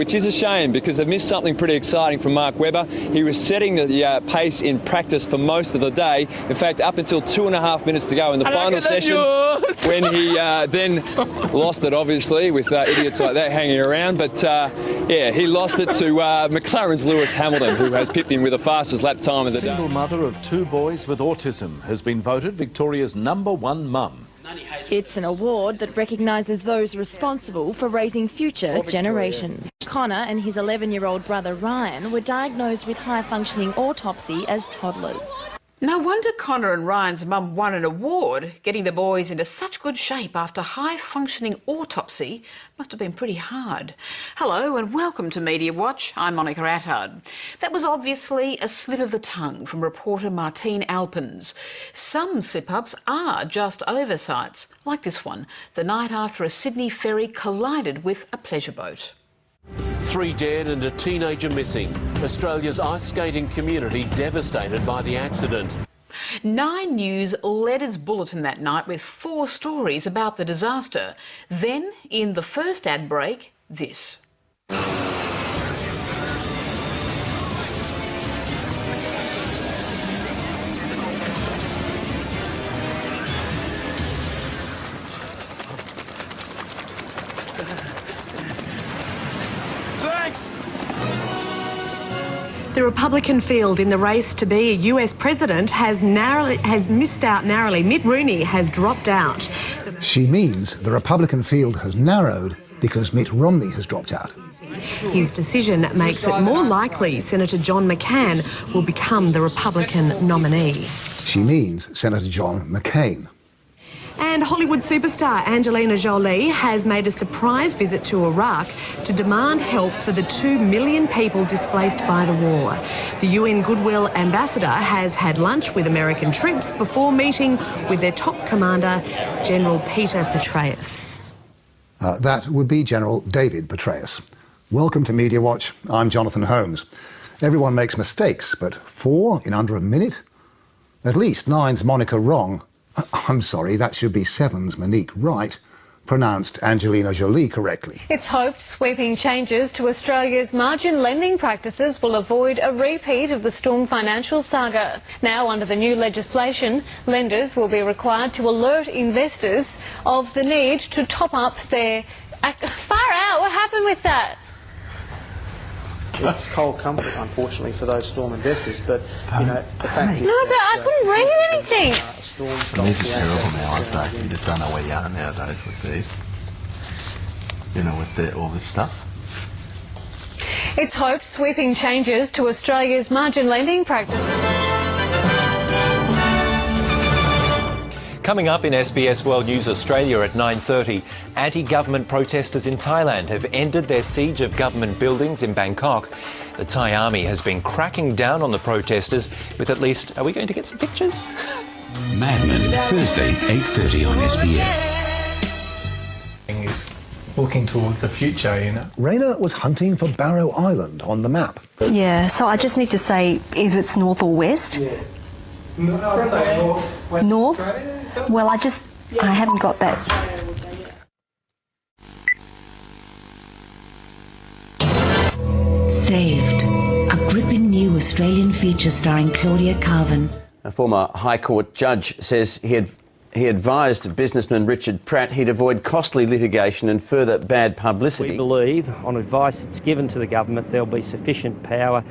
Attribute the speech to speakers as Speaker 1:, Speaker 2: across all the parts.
Speaker 1: which is a shame because they've missed something pretty exciting from Mark Webber. He was setting the pace in practice for most of the day. In fact, up until 2.5 minutes to go in the final session, when he then lost it, obviously, with idiots like that hanging around. But, yeah, he lost it to McLaren's Lewis Hamilton, who has pipped him with the fastest lap time of the day.
Speaker 2: Single mother of 2 boys with autism has been voted Victoria's #1 mum.
Speaker 3: It's an award that recognises those responsible for raising future generations. Connor and his 11-year-old brother Ryan were diagnosed with high-functioning autopsy as toddlers.
Speaker 4: No wonder Connor and Ryan's mum won an award. Getting the boys into such good shape after high-functioning autopsy must have been pretty hard. Hello and welcome to Media Watch. I'm Monica Attard. That was obviously a slip of the tongue from reporter Martine Alpens. Some slip-ups are just oversights, like this one, the night after a Sydney ferry collided with a pleasure boat.
Speaker 5: 3 dead and a teenager missing. Australia's ice skating community devastated by the accident.
Speaker 4: 9 News led its bulletin that night with 4 stories about the disaster. Then, in the first ad break, this.
Speaker 6: The Republican field in the race to be a US president has missed out narrowly. Mitt Romney has dropped out.
Speaker 7: She means the Republican field has narrowed because Mitt Romney has dropped out.
Speaker 6: His decision makes it more likely Senator John McCain will become the Republican nominee.
Speaker 7: She means Senator John McCain.
Speaker 6: And Hollywood superstar Angelina Jolie has made a surprise visit to Iraq to demand help for the 2 million people displaced by the war. The UN Goodwill Ambassador has had lunch with American troops before meeting with their top commander, General Peter Petraeus.
Speaker 7: That would be General David Petraeus. Welcome to Media Watch. I'm Jonathan Holmes. Everyone makes mistakes, but 4 in under a minute? At least 9's Monica wrong. I'm sorry, that should be 7's Monique right, pronounced Angelina Jolie correctly.
Speaker 8: It's hoped sweeping changes to Australia's margin lending practices will avoid a repeat of the Storm financial saga. Now, under the new legislation, lenders will be required to alert investors of the need to top up their... Far out, what happened with that?
Speaker 9: It's cold comfort, unfortunately, for those Storm investors, but, you know, the fact is...
Speaker 8: No, but I couldn't read anything.
Speaker 10: These are terrible now, aren't they? You just don't know where you are nowadays with these. You know, with all this stuff.
Speaker 8: It's hoped sweeping changes to Australia's margin lending practices.
Speaker 11: Coming up in SBS World News Australia at 9:30, anti-government protesters in Thailand have ended their siege of government buildings in Bangkok. The Thai army has been cracking down on the protesters with at least... Are we going to get some pictures?
Speaker 12: Mad Men, Thursday, 8:30 on SBS.
Speaker 13: Is looking towards the future, you know.
Speaker 7: Raina was hunting for Barrow Island on the map.
Speaker 14: Yeah, so I just need to say if it's north or west.
Speaker 13: Yeah.
Speaker 14: North? Well, I haven't got that.
Speaker 15: Saved, a gripping new Australian feature starring Claudia Carvin.
Speaker 16: A former High Court judge says he advised businessman Richard Pratt he'd avoid costly litigation and further bad publicity.
Speaker 17: We believe, on advice that's given to the government, there'll be sufficient power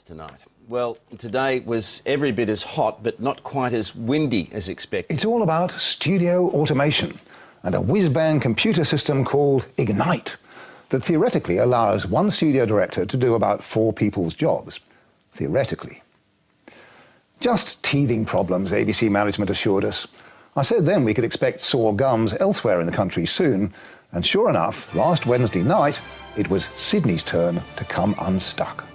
Speaker 16: tonight. Well, today was every bit as hot but not quite as windy as expected.
Speaker 7: It's all about studio automation and a whiz-bang computer system called Ignite that theoretically allows one studio director to do about 4 people's jobs. Theoretically. Just teething problems, ABC management assured us. I said then we could expect sore gums elsewhere in the country soon, and sure enough, last Wednesday night, it was Sydney's turn to come unstuck.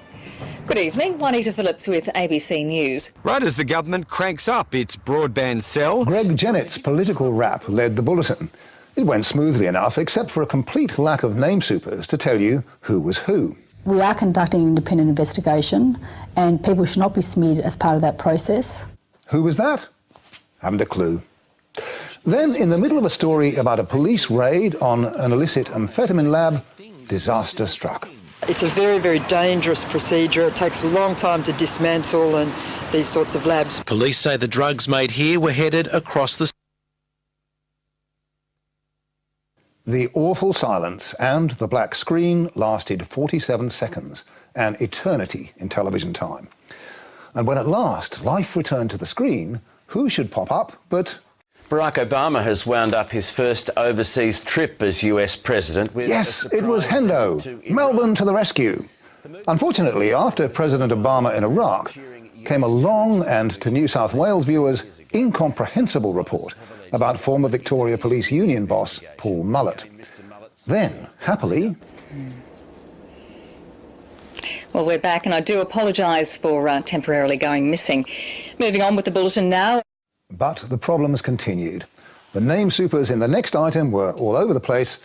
Speaker 18: Good evening, Juanita Phillips with ABC News.
Speaker 19: Right as the government cranks up its broadband cell...
Speaker 7: Greg Jennett's political rap led the bulletin. It went smoothly enough, except for a complete lack of name supers to tell you who was who.
Speaker 20: We are conducting an independent investigation and people should not be smeared as part of that process.
Speaker 7: Who was that? Haven't a clue. Then, in the middle of a story about a police raid on an illicit amphetamine lab, disaster struck.
Speaker 20: It's a very, very dangerous procedure. It takes a long time to dismantle and these sorts of labs.
Speaker 21: Police say the drugs made here were headed across the...
Speaker 7: The awful silence and the black screen lasted 47 seconds, an eternity in television time. And when at last life returned to the screen, who should pop up but...
Speaker 16: Barack Obama has wound up his first overseas trip as US president with...
Speaker 7: Yes, it was Hendo, Melbourne to the rescue. Unfortunately, after President Obama in Iraq, came a long and, to New South Wales viewers, incomprehensible report about former Victoria Police Union boss Paul Mullett. Then, happily...
Speaker 18: Well, we're back, and I do apologise for temporarily going missing. Moving on with the bulletin now.
Speaker 7: But the problems continued. The name supers in the next item were all over the place,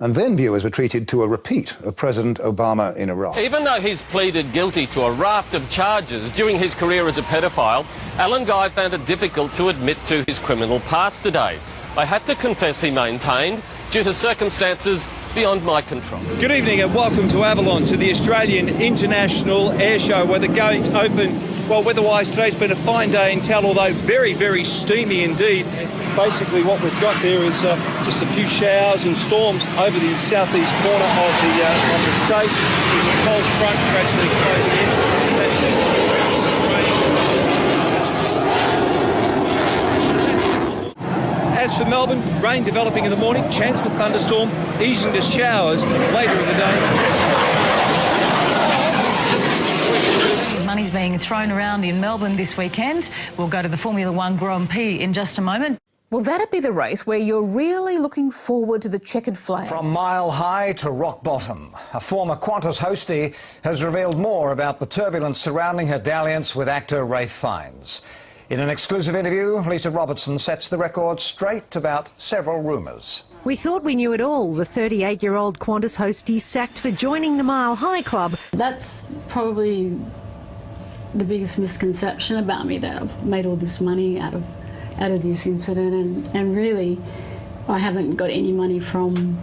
Speaker 7: and then viewers were treated to a repeat of President Obama in Iraq.
Speaker 22: Even though he's pleaded guilty to a raft of charges during his career as a pedophile, Alan Guy found it difficult to admit to his criminal past today. I had to confess, he maintained, due to circumstances beyond my control.
Speaker 23: Good evening and welcome to Avalon, to the Australian International Air Show, where the gates open. Well, weather-wise, today's been a fine day in town, although very, very steamy indeed. Basically, what we've got there is just a few showers and storms over the southeast corner of the state. There's a cold front gradually closing in. That system As for Melbourne, rain developing in the morning, chance for thunderstorm, easing to showers later in the day.
Speaker 24: Money's being thrown around in Melbourne this weekend. We'll go to the Formula One Grand Prix in just a moment.
Speaker 4: Will that be the race where you're really looking forward to the checkered flag?
Speaker 25: From mile high to rock bottom, a former Qantas hostie has revealed more about the turbulence surrounding her dalliance with actor Ralph Fiennes. In an exclusive interview, Lisa Robertson sets the record straight about several rumours.
Speaker 26: We thought we knew it all. The 38-year-old Qantas hostie sacked for joining the Mile High Club.
Speaker 27: That's probably the biggest misconception about me, that I've made all this money out of this incident, and really I haven't got any money from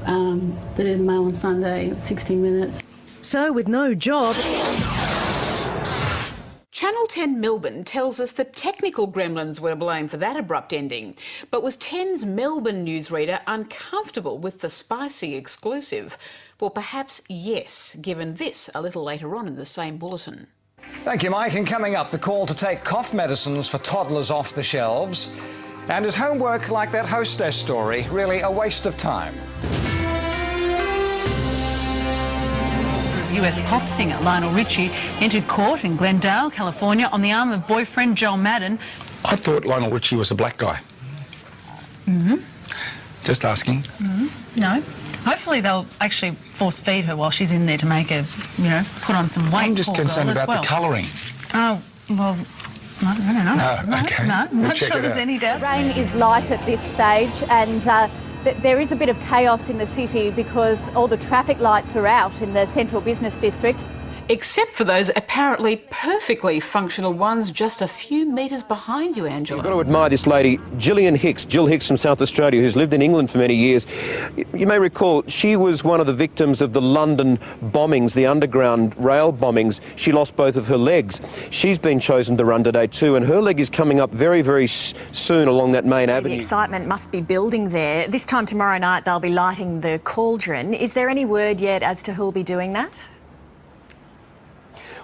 Speaker 27: the Mail on Sunday, 60 Minutes.
Speaker 26: So with no job...
Speaker 4: Channel 10 Melbourne tells us the technical gremlins were to blame for that abrupt ending. But was 10's Melbourne newsreader uncomfortable with the spicy exclusive? Well, perhaps yes, given this a little later on in the same bulletin.
Speaker 25: Thank you, Mike. And coming up, the call to take cough medicines for toddlers off the shelves. And is homework like that hostess story really a waste of time?
Speaker 28: US pop singer Lionel Richie entered court in Glendale, California on the arm of boyfriend Joel Madden.
Speaker 29: I thought Lionel Richie was a black guy. Just asking.
Speaker 28: No. Hopefully they'll actually force feed her while she's in there to make her, you know, put on some weight.
Speaker 29: I'm just concerned about the colouring.
Speaker 28: Oh, well, I don't know.
Speaker 29: No, okay.
Speaker 28: No, I'm not sure there's any doubt.
Speaker 30: Rain is light at this stage, and there is a bit of chaos in the city because all the traffic lights are out in the central business district.
Speaker 4: Except for those apparently perfectly functional ones just a few metres behind you, Angela.
Speaker 31: You've got to admire this lady, Jill Hicks from South Australia, who's lived in England for many years. You may recall she was one of the victims of the London bombings, the underground rail bombings. She lost both of her legs. She's been chosen to run today too, and her leg is coming up very, very soon along that main avenue.
Speaker 32: The excitement must be building there. This time tomorrow night they'll be lighting the cauldron. Is there any word yet as to who'll be doing that?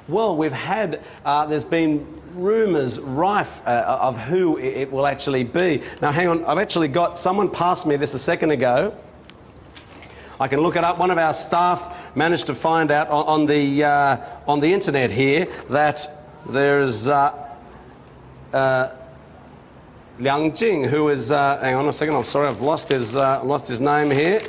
Speaker 33: Well, we've had, there's been rumours rife of who it will actually be. Now, hang on, I've actually got, someone passed me this a second ago. I can look it up. One of our staff managed to find out on the internet here that there's Liang Jing, who is, hang on a second, I'm sorry, I've lost his name here.